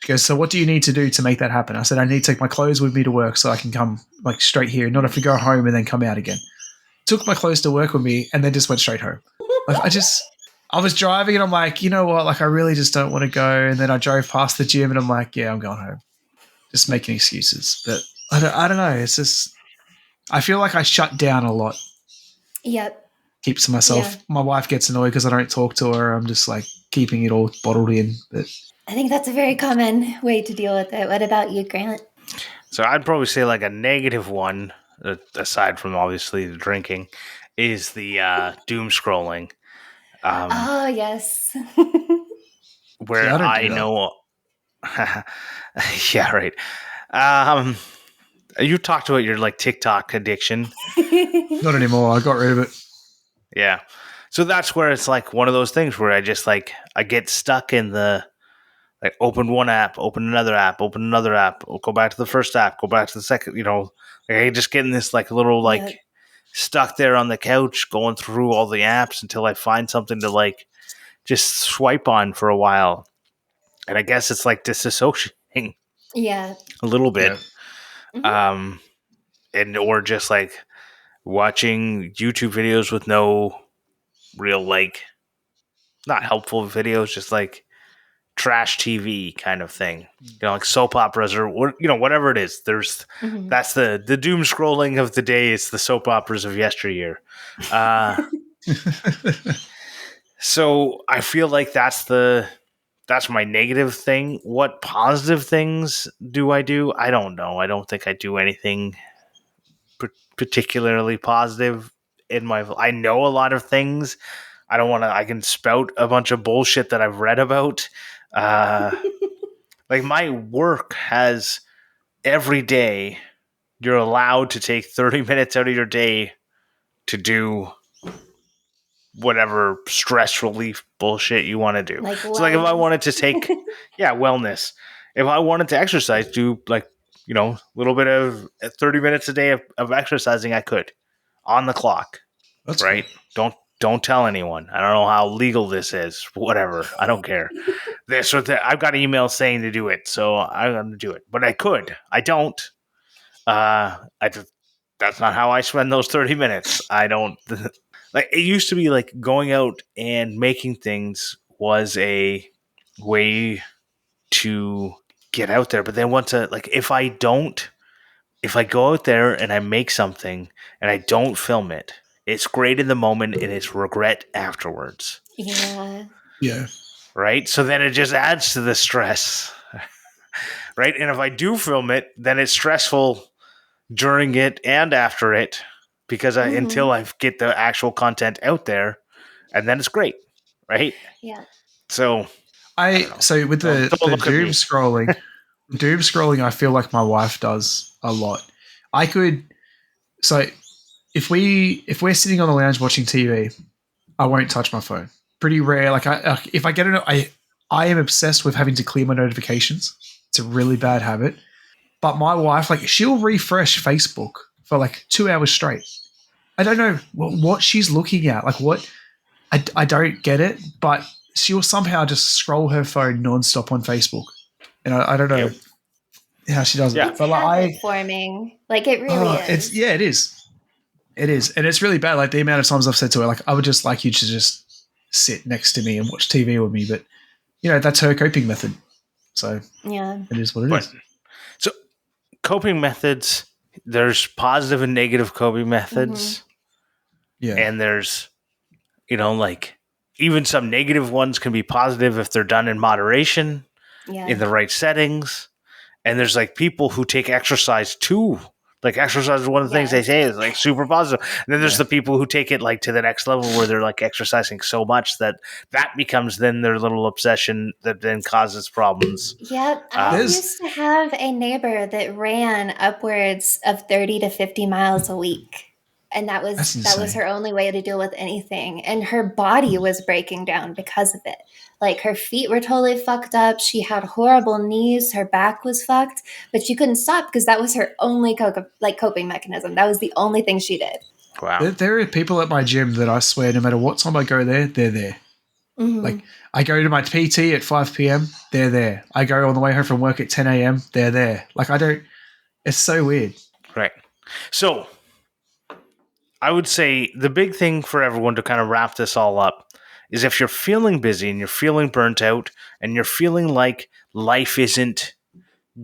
She goes, "So what do you need to do to make that happen?" I said, "I need to take my clothes with me to work so I can come like straight here, not have to go home and then come out again." Took my clothes to work with me and then just went straight home. Like I was driving and I'm like, you know what? Like I really just don't want to go. And then I drove past the gym and I'm like, yeah, I'm going home. Just making excuses. But I don't know. It's just I feel like I shut down a lot. Yep. Keep to Yeah. myself. My wife gets annoyed because I don't talk to her. I'm just like keeping it all bottled in. But I think that's a very common way to deal with it. What about you, Grant? So I'd probably say like a negative one, aside from obviously the drinking, is the doom scrolling. Oh, yes. see, Where I don't do I that. know, yeah, right. Um, you talked about your like TikTok addiction. Not anymore. I got rid of it. Yeah. So that's where it's like one of those things where I just like I get stuck in the like open one app, open another app, open another app, go back to the first app, go back to the second, like I just get in this like little Yeah. like stuck there on the couch going through all the apps until I find something to like just swipe on for a while. And I guess it's like disassociating Yeah. a little Yeah. bit. Mhm. Um and or just like watching YouTube videos with no real like not helpful videos, just like trash TV kind of thing. Like soap operas or whatever it is. Mhm. That's the doom scrolling of the day. It's the soap operas of yesteryear. Uh, so I feel like that's my negative thing. What positive things do I do? I don't know. I don't think I do anything particularly positive in my. I know a lot of things. I don't want to. I can spout a bunch of bullshit that I've read about. Uh, like my work has every day you're allowed to take 30 minutes out of your day to do whatever stress relief bullshit you want to do. Like So like if I wellness. wanted to take wellness. If I wanted to exercise, do like, a little bit of 30 minutes a day of exercising, I could on the clock, That's cool. right? Don't tell anyone. I don't know how legal this is. Whatever. I don't care. This or that. I've got emails saying to do it, so I'm going to do it. But I could. I don't. I just, that's not how I spend those 30 minutes. I don't like it used to be like going out and making things was a way to get out there. But then once if I go out there and I make something and I don't film it, it's great in the moment and it's regret afterwards. Yeah. Yeah. Right. So then it just adds to the stress. Right. And if I do film it, then it's stressful during it and after it because until Mhm. I get the actual content out there, and then it's great, right? Yeah. So I I don't know. so with Don't the look at me. doom scrolling, I feel like my wife does a lot. I could so if we're sitting on the lounge watching TV, I won't touch my phone. Pretty rare. Like if I get it, I am obsessed with having to clear my notifications. It's a really bad habit. But my wife, like, she'll refresh Facebook for like 2 hours straight. I don't know what she's looking at. Like, I don't get it, but she'll somehow just scroll her phone nonstop on Facebook. And I don't know Yep. how she does it. Yeah. It's But like, habit forming. Like, it really it's, is. yeah, it is. It is. And it's really bad. Like, the amount of times I've said to her, like, I would just like you to just sit next to me and watch TV with me. But, that's her coping method. So Yeah. it is what it But is. so coping methods, there's positive and negative coping methods, Yeah. and there's like even some negative ones can be positive if they're done in moderation Yeah. in the right settings. And there's like people who take exercise to Like exercise is one of the things they say is like super positive. And then there's the people who take it like to the next level where they're like exercising so much that becomes then their little obsession that then causes problems. Yep. I used to have a neighbor that ran upwards of 30 to 50 miles a week. And that was her only way to deal with anything. And her body was breaking down because of it. Like her feet were totally fucked up. She had horrible knees. Her back was fucked, but she couldn't stop because that was her only coping mechanism. That was the only thing she did. Wow. There are people at my gym that I swear no matter what time I go there, they're there. Mm-hmm. Like I go to my PT at 5 p.m., they're there. I go on the way home from work at 10 a.m., they're there. Like it's so weird. Right. So I would say the big thing for everyone to kind of wrap this all up is if you're feeling busy and you're feeling burnt out and you're feeling like life isn't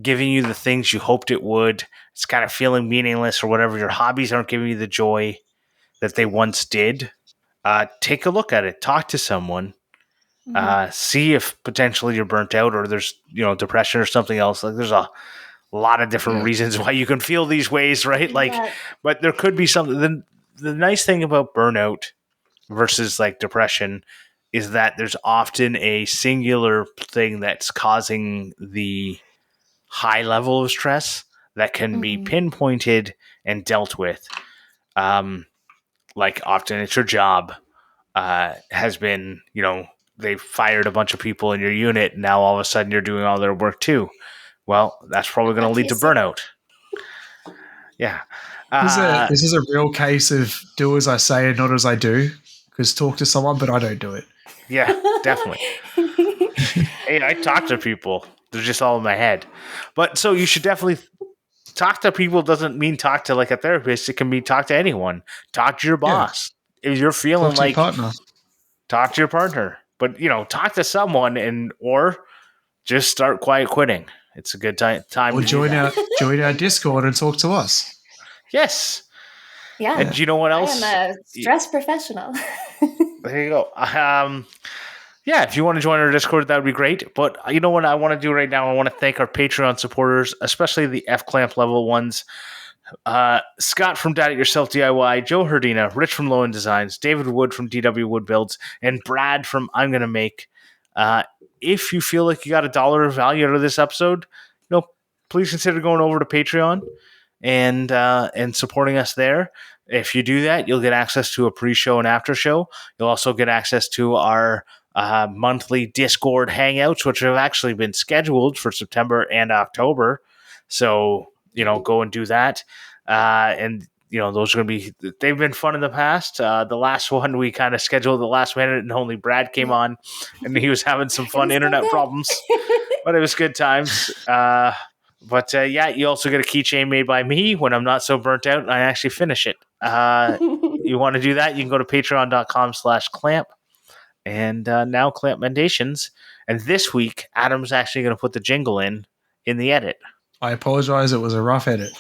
giving you the things you hoped it would, it's kind of feeling meaningless or whatever, your hobbies aren't giving you the joy that they once did, take a look at it. Talk to someone. See if potentially you're burnt out or there's, depression or something else. Like there's a lot of different reasons why you can feel these ways, right? Like, but there could be something. The nice thing about burnout versus like depression is that there's often a singular thing that's causing the high level of stress that can be pinpointed and dealt with. Like often it's your job has been, they've fired a bunch of people in your unit. And now all of a sudden you're doing all their work too. Well, that's probably going to lead to burnout. Yeah. This is a real case of do as I say and not as I do. Because talk to someone, but I don't do it. Yeah, definitely. Hey, I talk to people. They're just all in my head. But so you should definitely talk to people. Doesn't mean talk to like a therapist. It can be talk to anyone. Talk to your boss. If you're feeling talk to your partner. Talk to your partner. But, talk to someone or just start quiet quitting. It's a good time. Or join our Discord and talk to us. Yes. Yeah. And you know what else? I am a stress professional. There you go. Yeah, if you want to join our Discord, that would be great. But you know what I want to do right now? I want to thank our Patreon supporters, especially the F-Clamp level ones. Scott from Dad It Yourself DIY, Joe Herdina, Rich from Low End Designs, David Wood from DW Wood Builds, and Brad from I'm Gonna Make. If you feel like you got $1 of value out of this episode, please consider going over to Patreon and supporting us there. If you do that, you'll get access to a pre-show and after show. You'll also get access to our monthly Discord hangouts, which have actually been scheduled for September and October. So, go and do that. And those are going to be, they've been fun in the past. The last one we kind of scheduled at the last minute and only Brad came on and he was having some fun internet problems, but it was good times. But you also get a keychain made by me when I'm not so burnt out and I actually finish it. You want to do that? You can go to patreon.com/clamp and now CLAMPmendations. And this week, Adam's actually going to put the jingle in the edit. I apologize. It was a rough edit.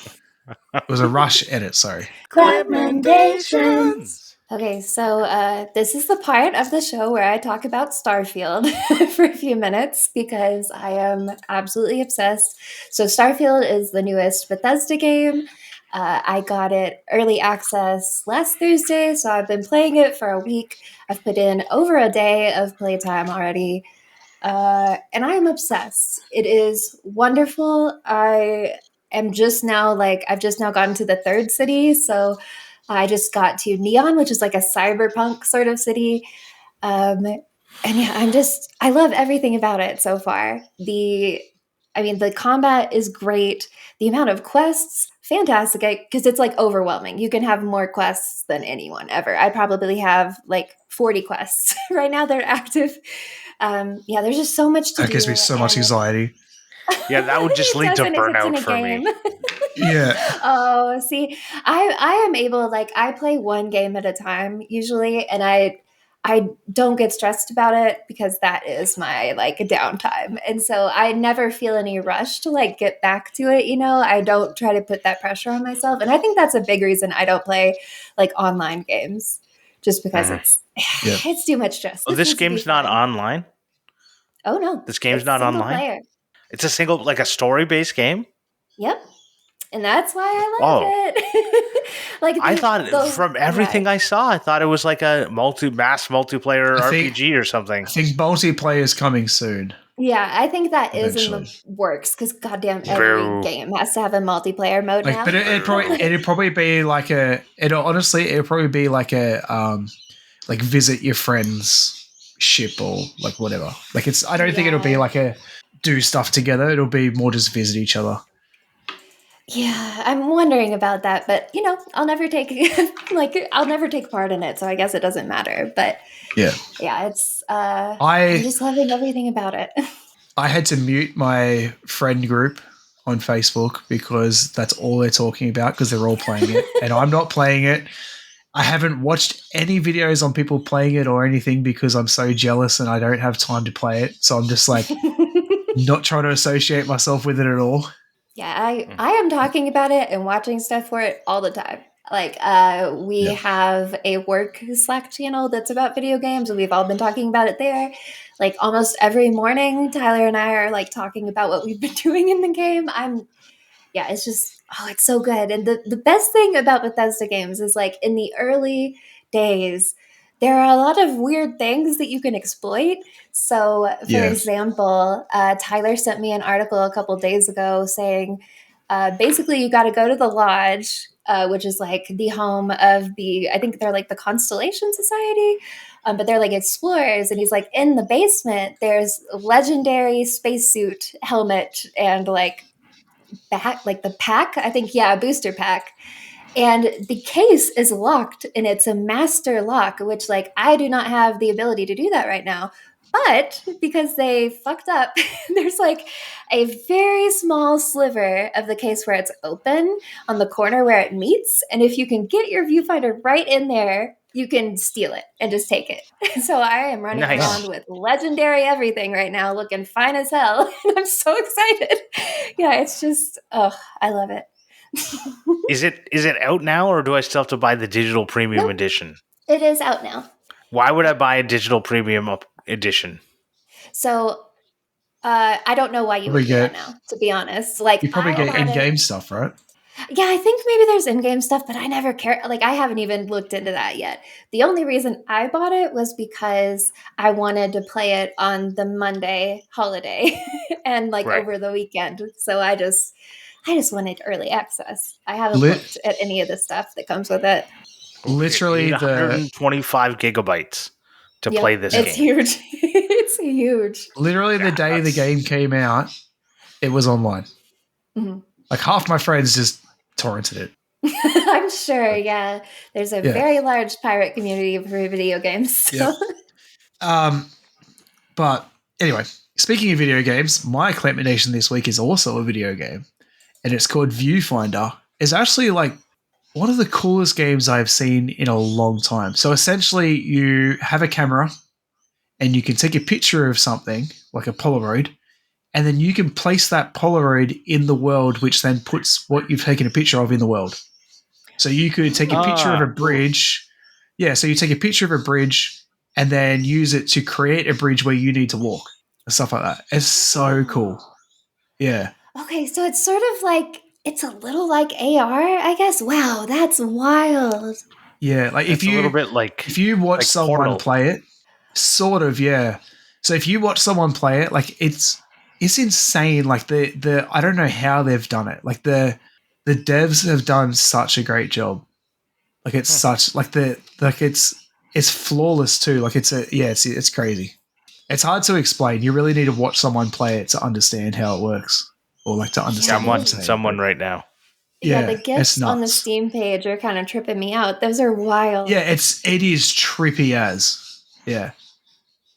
It was a rush edit, sorry. CLAMPmendations. Okay, so this is the part of the show where I talk about Starfield for a few minutes because I am absolutely obsessed. So Starfield is the newest Bethesda game. I got it early access last Thursday, so I've been playing it for a week. I've put in over a day of playtime already. And I am obsessed. It is wonderful. I've just now gotten to the third city. So I just got to Neon, which is like a cyberpunk sort of city. And yeah, I love everything about it so far. The combat is great. The amount of quests, fantastic, because it's like overwhelming. You can have more quests than anyone ever. I probably have like 40 quests right now that are active. There's just so much to do. That gives me so much anxiety. Yeah, that would just lead to burnout for me. Yeah. Oh, see, I am able, I play one game at a time usually, and I don't get stressed about it because that is my downtime. And so I never feel any rush to get back to it. I don't try to put that pressure on myself. And I think that's a big reason I don't play online games, just because it's too much stress. This game's not online? Oh, no. This game's not online? Player. It's a single, a story-based game? Yep. and that's why I love it. Like I thought from everything I saw, I thought it was like a mass multiplayer RPG or something. I think multiplayer is coming soon. Yeah, I think that is in Eventually. the works because goddamn every game has to have a multiplayer mode now. But it'd probably be like it'll probably be like a like visit your friend's ship or like whatever. Like I don't think it'll be like a do stuff together. It'll be more just visit each other. Yeah, I'm wondering about that, but I'll never take I'll never take part in it, so I guess it doesn't matter. But yeah, it's I'm just loving everything about it. I had to mute my friend group on Facebook because that's all they're talking about because they're all playing it and I'm not playing it. I haven't watched any videos on people playing it or anything because I'm so jealous and I don't have time to play it. So I'm just like not trying to associate myself with it at all. Yeah, I am talking about it and watching stuff for it all the time. Like we have a work Slack channel that's about video games and we've all been talking about it there. Like almost every morning, Tyler and I are like talking about what we've been doing in the game. It's just, it's so good. And the best thing about Bethesda games is like in the early days, there are a lot of weird things that you can exploit. So, for example, Tyler sent me an article a couple days ago saying, basically, you got to go to the lodge, which is like the home of I think they're like the Constellation Society, but they're like explorers. And he's like, in the basement, there's a legendary spacesuit helmet and like the pack, I think, a booster pack. And the case is locked and it's a master lock, which like I do not have the ability to do that right now. But because they fucked up, there's like a very small sliver of the case where it's open on the corner where it meets. And if you can get your viewfinder right in there, you can steal it and just take it. So I am running around with legendary everything right now, looking fine as hell. And I'm so excited. Yeah, it's just, I love it. Is it out now, or do I still have to buy the digital premium edition? It is out now. Why would I buy a digital premium edition? So I don't know why you would do that now, to be honest. Like you probably get in-game stuff, right? Yeah, I think maybe there's in-game stuff, but I never care. Like I haven't even looked into that yet. The only reason I bought it was because I wanted to play it on the Monday holiday and over the weekend. So I just wanted early access. I haven't looked at any of the stuff that comes with it. Literally 125 gigabytes to play this game. It's huge. It's huge. Literally the day the game came out, it was online. Mm-hmm. Like half my friends just torrented it. I'm sure, yeah. There's a very large pirate community for video games. So. But anyway, speaking of video games, my CLAMPmendation this week is also a video game. And it's called Viewfinder. It's actually like one of the coolest games I've seen in a long time. So essentially you have a camera and you can take a picture of something, like a Polaroid, and then you can place that Polaroid in the world, which then puts what you've taken a picture of in the world. So you could take a picture of a bridge. Yeah, so you take a picture of a bridge and then use it to create a bridge where you need to walk and stuff like that. It's so cool. Yeah. Okay, so it's sort of like, it's a little like AR, I guess. Wow, that's wild. Yeah, like it's a little bit like if you watch someone Portal. Play it, sort of, yeah. So if you watch someone play it, like it's insane. Like the I don't know how they've done it. Like the devs have done such a great job. Like it's such it's flawless too. Like it's crazy. It's hard to explain. You really need to watch someone play it to understand how it works. Or like to understand. I'm watching someone right now. Yeah, the GIFs on the Steam page are kind of tripping me out. Those are wild. Yeah, it is trippy as. Yeah.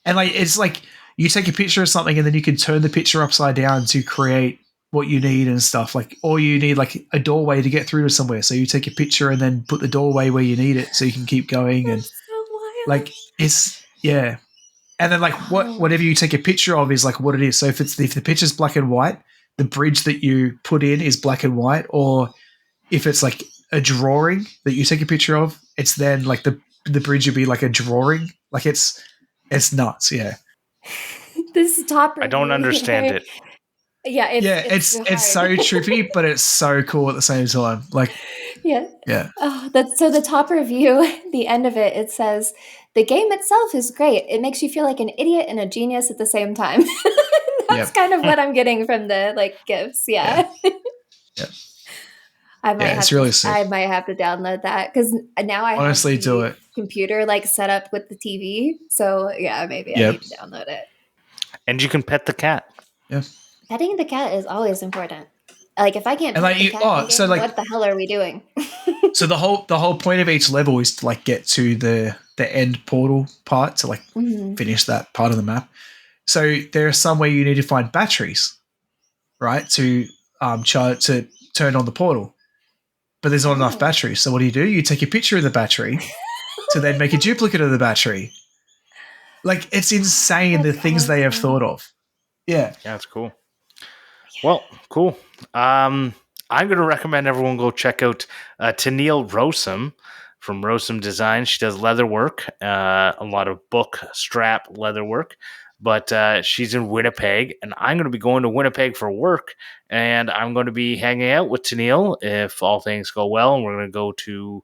And it's like you take a picture of something and then you can turn the picture upside down to create what you need and stuff. Like, or you need like a doorway to get through to somewhere. So you take a picture and then put the doorway where you need it so you can keep going. That's so wild. Like it's and then like whatever you take a picture of is like what it is. So if the picture's black and white, the bridge that you put in is black and white, or if it's like a drawing that you take a picture of, it's then like the bridge would be like a drawing. Like it's nuts, yeah. This top. I don't understand it. Yeah, Yeah, it's it's so hard. trippy, but it's so cool at the same time. Like, Yeah. yeah, Oh, that's so the top review, the end of it, it says the game itself is great. It makes you feel like an idiot and a genius at the same time. That's yep, kind of what I'm getting from the like gifts. yeah, Yeah. yeah, yeah. It's really sick. I might have to download that because now I have Honestly, do the it. computer like set up with the TV. So yeah, maybe I Yep. need to download it. And you can pet the cat. Yeah. Petting the cat is always important. Like if I can't And pet like the cat in the so game, like what the hell are we doing? so the whole point of each level is to like get to the end portal part to like Mhm. finish that part of the map. So there are some where you need to find batteries, right, to charge to turn on the portal. But there's not enough Oh. batteries. So what do? You take a picture of the battery to Oh then my make a God. duplicate of the battery. Like it's insane the That's things they have awesome. thought of. Yeah. Yeah, it's cool. Well, cool. I'm going to recommend everyone go check out Tennille Rosum from Rosum Design. She does leather work, a lot of book strap leather work. But she's in Winnipeg, and I'm going to be going to Winnipeg for work, and I'm going to be hanging out with Tennille if all things go well, and we're going to go to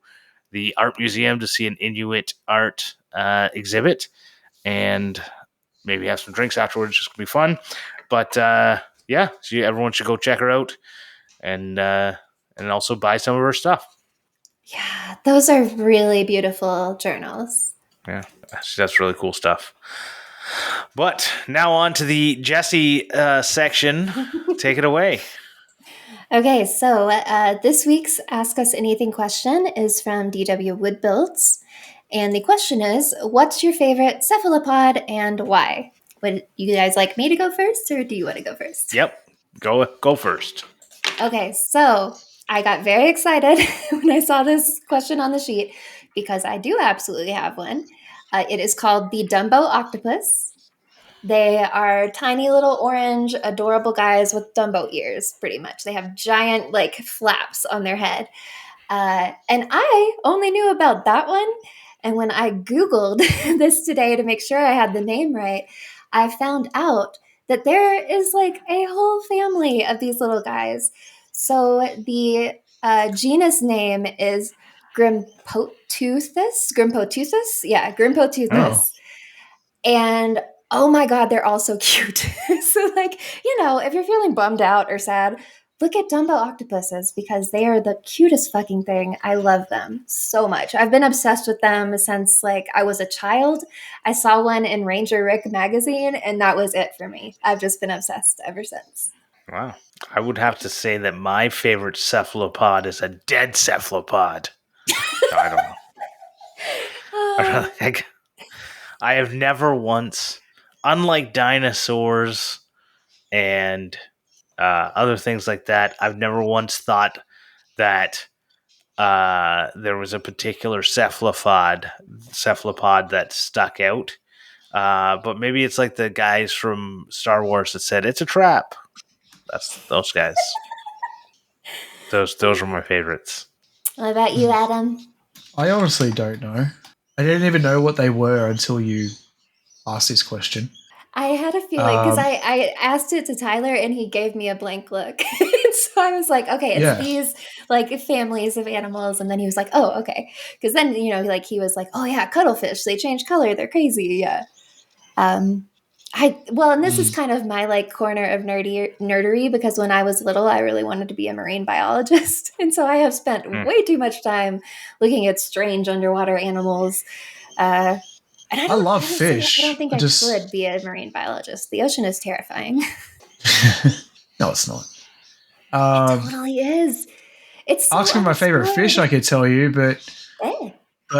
the art museum to see an Inuit art exhibit, and maybe have some drinks afterwards. It's just going to be fun. But yeah, so everyone should go check her out and also buy some of her stuff. Yeah, those are really beautiful journals. Yeah, that's really cool stuff. But now on to the Jessy section. Take it away. Okay, so this week's Ask Us Anything question is from DW Woodbuilds. And the question is, what's your favorite cephalopod and why? Would you guys like me to go first or do you want to go first? Yep, go first. Okay, so I got very excited when I saw this question on the sheet because I do absolutely have one. It is called the Dumbo octopus. They are tiny little orange, adorable guys with Dumbo ears, pretty much. They have giant, like, flaps on their head. And I only knew about that one. And when I Googled this today to make sure I had the name right, I found out that there is like a whole family of these little guys. So the genus name is Grimpotuthus. Grimpotuthus? Yeah, Oh. Grimpotuthus. And oh my God, they're all so cute. So, like, if you're feeling bummed out or sad, look at Dumbo octopuses because they are the cutest fucking thing. I love them so much. I've been obsessed with them since like I was a child. I saw one in Ranger Rick magazine, and that was it for me. I've just been obsessed ever since. Wow. I would have to say that my favorite cephalopod is a dead cephalopod. I don't know. Ah, I have never once, unlike dinosaurs and other things like that, I've never once thought that there was a particular cephalopod that stuck out. But maybe it's like the guys from Star Wars that said it's a trap. That's those guys. Those were my favorites. what about you, Adam? I honestly don't know. I didn't even know what they were until you asked this question. I had a feeling because Um, I asked it to Tyler and he gave me a blank look. So I was like, okay, it's yeah. these like families of animals. And then he was like, oh, okay. Because then, like he was like, oh yeah, cuttlefish, they change color. They're crazy. Yeah. Um, and this is Mm. kind of my like corner of nerdery because when I was little, I really wanted to be a marine biologist. And so I have spent Hmm. way too much time looking at strange underwater animals. Uh, and I love honestly, I don't fish. think I I could just be a marine biologist. The ocean is terrifying. no, it's not. It Um, totally is. It's so asking my favorite fish, unexplored. I could tell you, but Eh.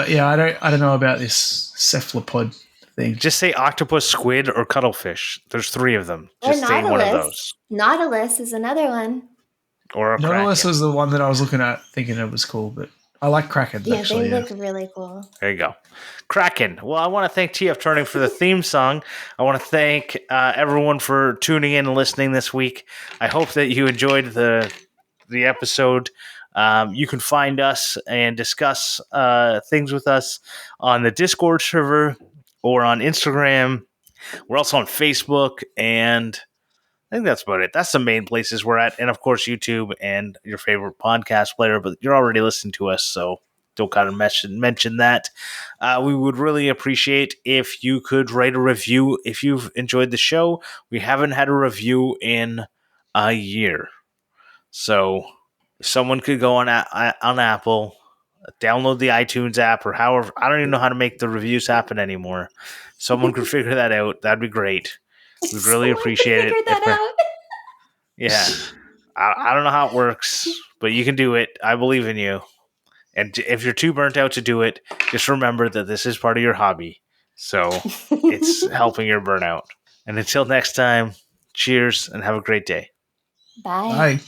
yeah, I don't know about this cephalopod thing. Just say octopus, squid, or cuttlefish. There's 3 of them. Or Just say one of Nautilus. those. Nautilus is another one. Or a Nautilus kraken. was the one that I was looking at, thinking it was cool, but I like krakens Yeah, they actually. Yeah. look really cool. There you go. Kraken. Well, I want to thank TF Turning for the theme song. I want to thank everyone for tuning in and listening this week. I hope that you enjoyed the episode. You can find us and discuss things with us on the Discord server or on Instagram. We're also on Facebook, and I think that's about it. That's the main places we're at. And of course, YouTube and your favorite podcast player, but you're already listening to us, so don't kind of mention that. We would really appreciate if you could write a review if you've enjoyed the show. We haven't had a review in a year. So someone could go on Apple, download the iTunes app, or however. I don't even know how to make the reviews happen anymore. Someone could figure that out. That'd be great. We'd really Someone could appreciate it. figure that out. Yeah. I don't know how it works, but you can do it. I believe in you. And if you're too burnt out to do it, just remember that this is part of your hobby. So it's helping your burnout. And until next time, cheers and have a great day. Bye. Bye.